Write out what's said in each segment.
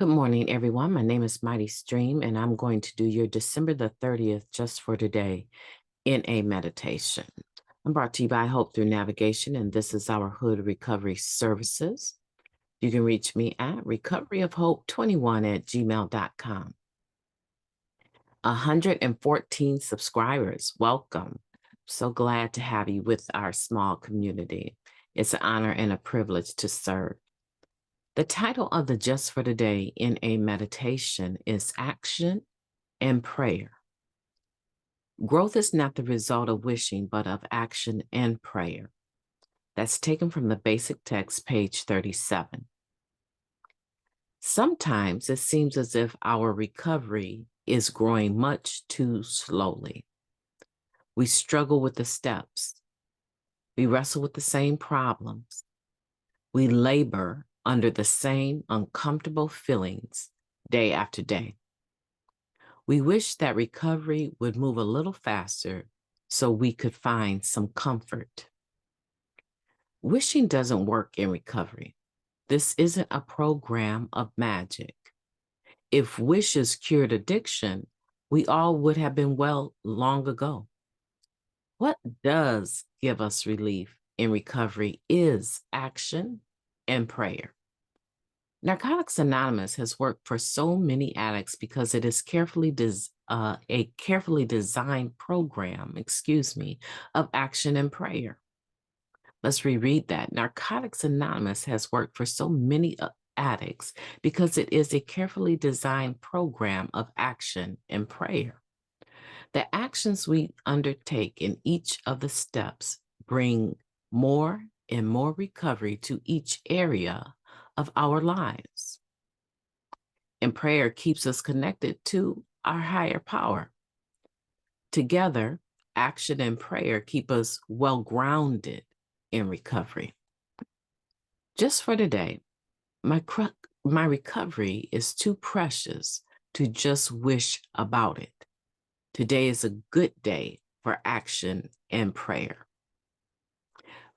Good morning, everyone. My name is MightyStream, and I'm going to do your December the 30th just for today in a meditation. I'm brought to you by Hope Through Navigation, and this is our Hood Recovery Services. You can reach me at recoveryofhope21@gmail.com. 114 subscribers. Welcome. So glad to have you with our small community. It's an honor and a privilege to serve. The title of the Just for Today in a meditation is Action and Prayer. Growth is not the result of wishing, but of action and prayer. That's taken from the basic text, page 37. Sometimes it seems as if our recovery is growing much too slowly. We struggle with the steps. We wrestle with the same problems. We labor under the same uncomfortable feelings day after day. We wish that recovery would move a little faster so we could find some comfort. Wishing doesn't work in recovery. This isn't a program of magic. If wishes cured addiction, we all would have been well long ago. What does give us relief in recovery is action and prayer. Narcotics Anonymous has worked for so many addicts because it is a carefully designed program, of action and prayer. Let's reread that. Narcotics Anonymous has worked for so many addicts because it is a carefully designed program of action and prayer. The actions we undertake in each of the steps bring more and more recovery to each area of our lives. And prayer keeps us connected to our higher power. Together, action and prayer keep us well grounded in recovery. Just for today, my recovery is too precious to just wish about it. Today is a good day for action and prayer.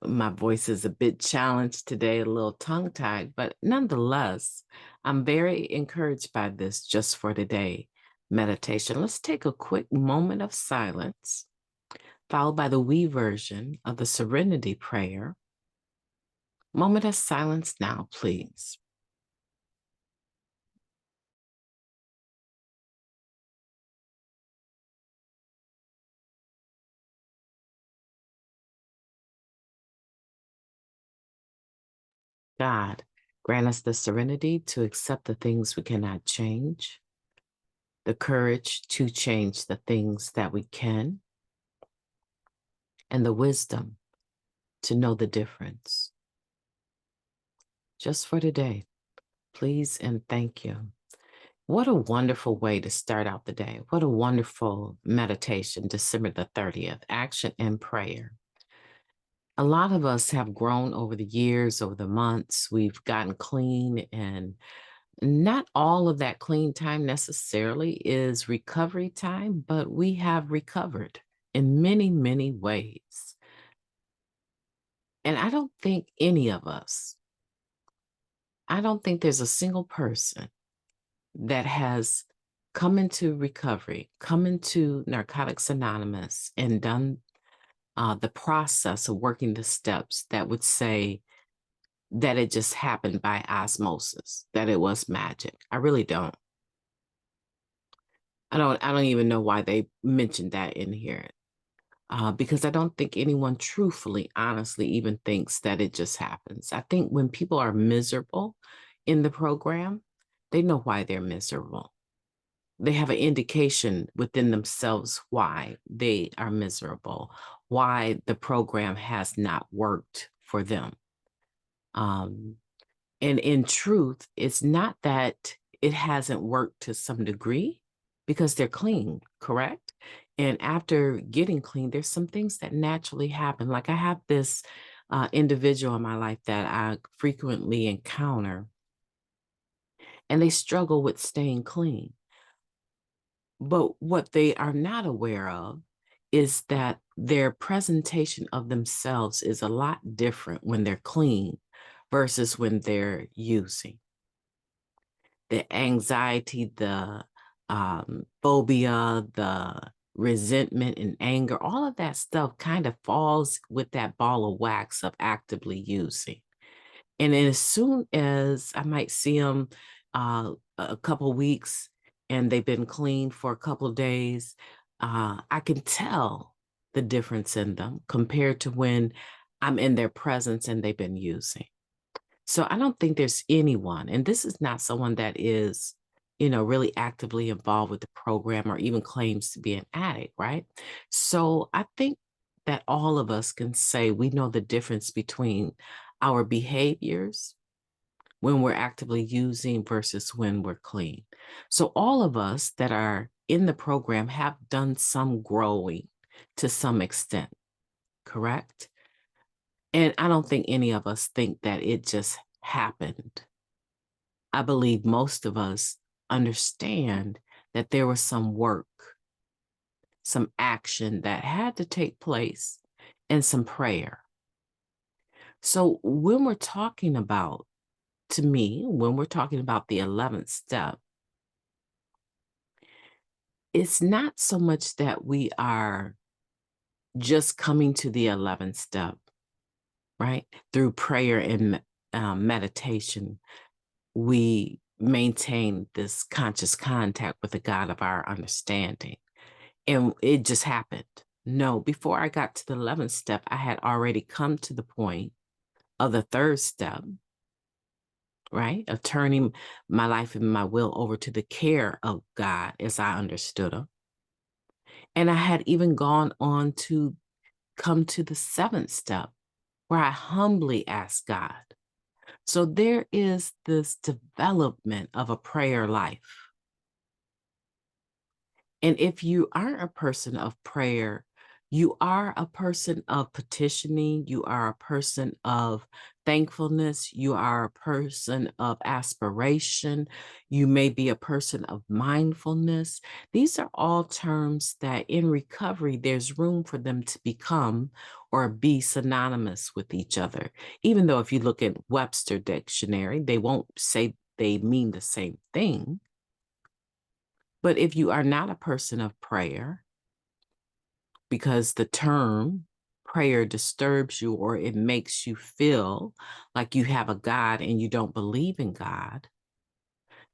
My voice is a bit challenged today, a little tongue-tied, but nonetheless, I'm very encouraged by this just for today meditation. Let's take a quick moment of silence, followed by the we version of the Serenity Prayer. Moment of silence now, please. God, grant us the serenity to accept the things we cannot change, the courage to change the things that we can, and the wisdom to know the difference. Just for today, please and thank you. What a wonderful way to start out the day. What a wonderful meditation, December the 30th, action and prayer. A lot of us have grown over the years, over the months. We've gotten clean, and not all of that clean time necessarily is recovery time, but we have recovered in many, many ways. And I don't think there's a single person that has come into recovery, come into Narcotics Anonymous, and done the process of working the steps that would say that it just happened by osmosis, that it was magic. I really don't. I don't even know why they mentioned that in here. Because I don't think anyone truthfully, honestly, even thinks that it just happens. I think when people are miserable in the program, they know why they're miserable. They have an indication within themselves why they are miserable, why the program has not worked for them. And in truth, it's not that it hasn't worked to some degree because they're clean, correct? And after getting clean, there's some things that naturally happen. Like I have this individual in my life that I frequently encounter, and they struggle with staying clean. But what they are not aware of is that their presentation of themselves is a lot different when they're clean versus when they're using. the anxiety, the phobia, the resentment and anger, all of that stuff kind of falls with that ball of wax of actively using. And then as soon as I might see them a couple weeks and they've been clean for a couple of days, I can tell the difference in them compared to when I'm in their presence and they've been using. So I don't think there's anyone, and this is not someone that is, really actively involved with the program or even claims to be an addict, right? So I think that all of us can say we know the difference between our behaviors when we're actively using versus when we're clean. So all of us that are in the program have done some growing to some extent, correct? And I don't think any of us think that it just happened. I believe most of us understand that there was some work, some action that had to take place, and some prayer. So when we're talking about, to me, when we're talking about the 11th step, it's not so much that we are just coming to the 11th step, right? Through prayer and meditation, we maintain this conscious contact with the God of our understanding. And it just happened. No, before I got to the 11th step, I had already come to the point of the 3rd step, right? Of turning my life and my will over to the care of God as I understood him. And I had even gone on to come to the 7th step where I humbly asked God. So there is this development of a prayer life. And if you aren't a person of prayer, you are a person of petitioning, you are a person of thankfulness, you are a person of aspiration, you may be a person of mindfulness. These are all terms that in recovery, there's room for them to become or be synonymous with each other. Even though if you look at Webster Dictionary, they won't say they mean the same thing. But if you are not a person of prayer, because the term prayer disturbs you or it makes you feel like you have a God and you don't believe in God,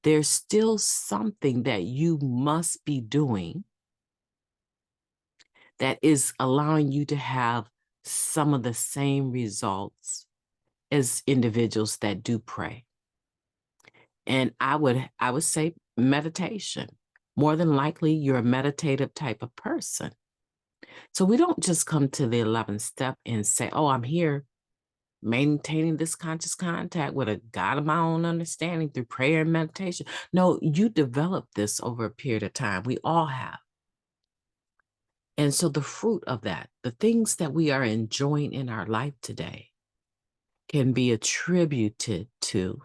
there's still something that you must be doing that is allowing you to have some of the same results as individuals that do pray. And I would say meditation. More than likely, you're a meditative type of person. So we don't just come to the 11th step and say, oh, I'm here maintaining this conscious contact with a God of my own understanding through prayer and meditation. No, you develop this over a period of time. We all have. And so the fruit of that, the things that we are enjoying in our life today, can be attributed to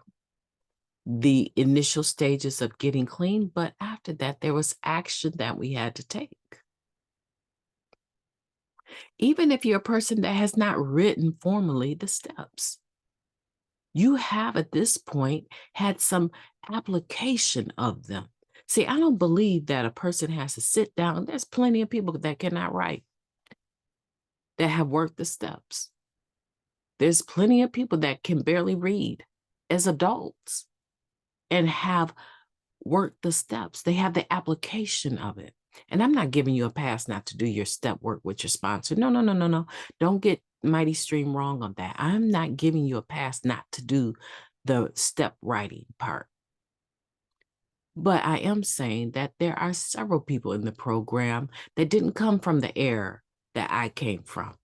the initial stages of getting clean. But after that, there was action that we had to take. Even if you're a person that has not written formally the steps, you have at this point had some application of them. See, I don't believe that a person has to sit down. There's plenty of people that cannot write, that have worked the steps. There's plenty of people that can barely read as adults and have worked the steps. They have the application of it. And I'm not giving you a pass not to do your step work with your sponsor. No, no, no, no, no. Don't get Mighty Stream wrong on that. I'm not giving you a pass not to do the step writing part. But I am saying that there are several people in the program that didn't come from the era that I came from,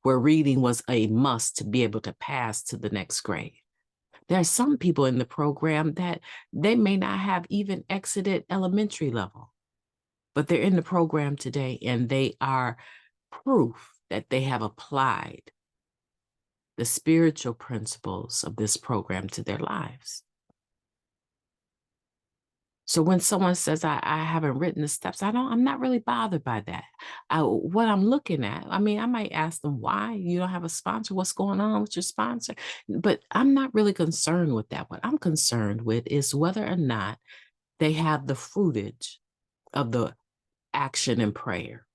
where reading was a must to be able to pass to the next grade. There are some people in the program that they may not have even exited elementary level, but they're in the program today and they are proof that they have applied the spiritual principles of this program to their lives. So when someone says I haven't written the steps, I'm not really bothered by that. What I'm looking at, I mean, I might ask them why you don't have a sponsor, what's going on with your sponsor, but I'm not really concerned with that. What I'm concerned with is whether or not they have the fruitage of the action and prayer.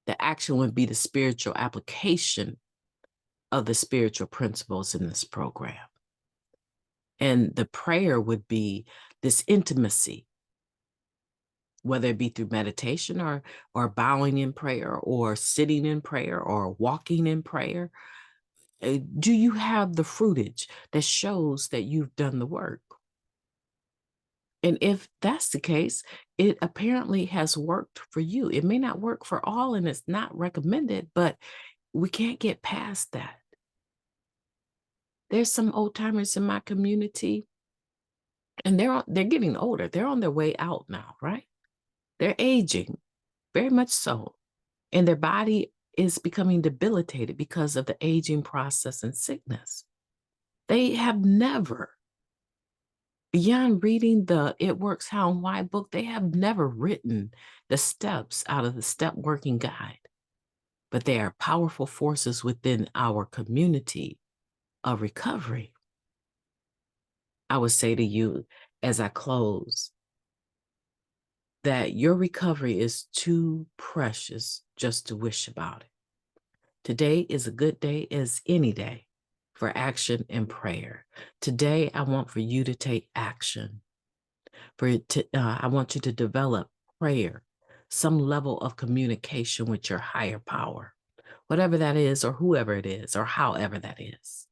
The action would be the spiritual application of the spiritual principles in this program. And the prayer would be this intimacy, whether it be through meditation or bowing in prayer or sitting in prayer or walking in prayer. Do you have the fruitage that shows that you've done the work? And if that's the case, it apparently has worked for you. It may not work for all and it's not recommended, but we can't get past that. There's some old timers in my community and they're getting older. They're on their way out now, right? They're aging, very much so. And their body is becoming debilitated because of the aging process and sickness. They have never, beyond reading the It Works How and Why book, they have never written the steps out of the Step Working Guide. But they are powerful forces within our community of recovery. I would say to you as I close that your recovery is too precious just to wish about it. Today is a good day as any day for action and prayer. Today, I want for you to take action. I want you to develop prayer, some level of communication with your higher power, whatever that is, or whoever it is, or however that is.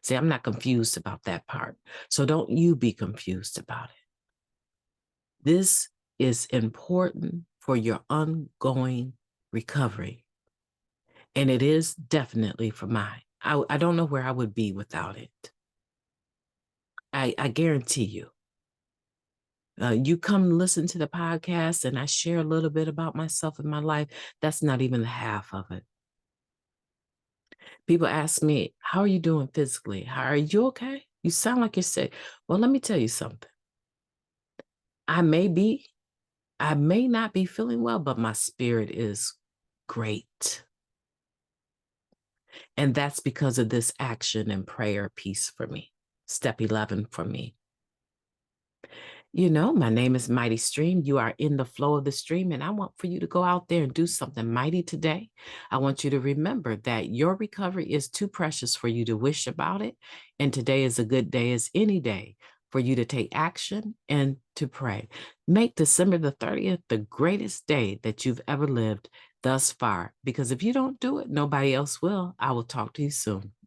See, I'm not confused about that part. So don't you be confused about it. This is important for your ongoing recovery. And it is definitely for mine. I don't know where I would be without it. I guarantee you. You come listen to the podcast and I share a little bit about myself and my life. That's not even the half of it. People ask me, how are you doing physically? Are you okay? You sound like you're sick. Well, let me tell you something. I may not be feeling well, but my spirit is great. And that's because of this action and prayer piece for me. Step 11 for me. You know, my name is Mighty Stream. You are in the flow of the stream, and I want for you to go out there and do something mighty today. I want you to remember that your recovery is too precious for you to wish about it. And today is a good day as any day for you to take action and to pray. Make December the 30th the greatest day that you've ever lived thus far, because if you don't do it, nobody else will. I will talk to you soon.